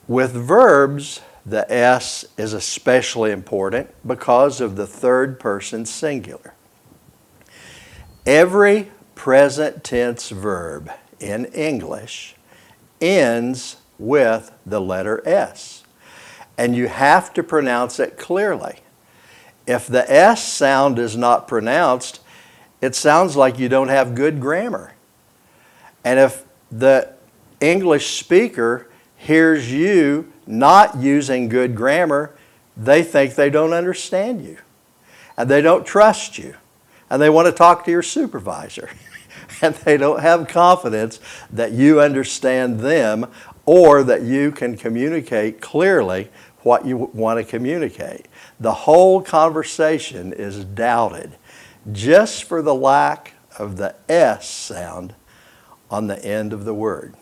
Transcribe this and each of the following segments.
With verbs, the S is especially important because of the third person singular. Every present tense verb in English ends with the letter S, and you have to pronounce it clearly. If the S sound is not pronounced, it sounds like you don't have good grammar. And if the English speaker hears you not using good grammar, they think they don't understand you, and they don't trust you, and they want to talk to your supervisor, and they don't have confidence that you understand them or that you can communicate clearly what you want to communicate. The whole conversation is doubted just for the lack of the S sound on the end of the word.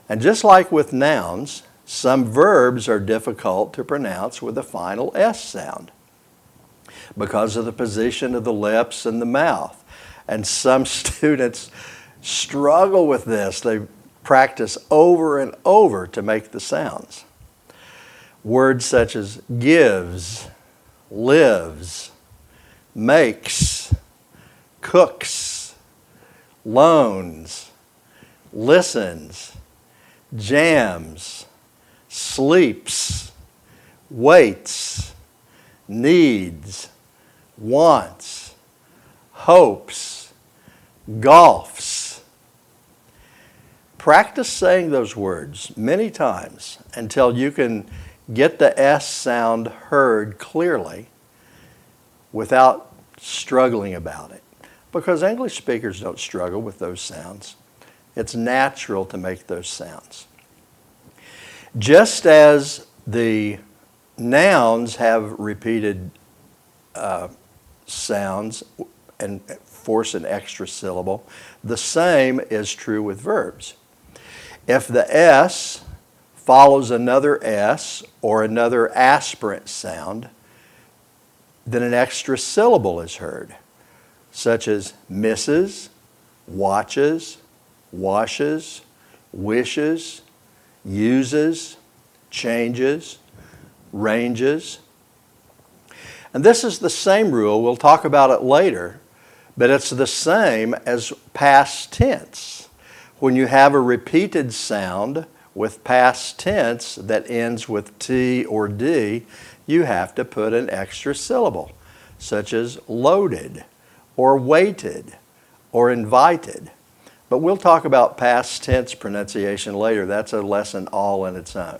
And just like with nouns, some verbs are difficult to pronounce with a final S sound because of the position of the lips and the mouth. And some students struggle with this. They practice over and over to make the sounds. Words such as gives, lives, makes, cooks, loans, listens, jams, sleeps, waits, needs, wants, hopes, golfs. Practice saying those words many times until you can get the S sound heard clearly without struggling about it. Because English speakers don't struggle with those sounds. It's natural to make those sounds. Just as the nouns have repeated sounds and force an extra syllable, the same is true with verbs. If the S follows another S or another aspirant sound, then an extra syllable is heard, such as misses, watches, washes, wishes, uses, changes, ranges. And this is the same rule, we'll talk about it later, but it's the same as past tense. When you have a repeated sound with past tense that ends with T or D, you have to put an extra syllable, such as loaded, or waited, or invited. But we'll talk about past tense pronunciation later. That's a lesson all in its own.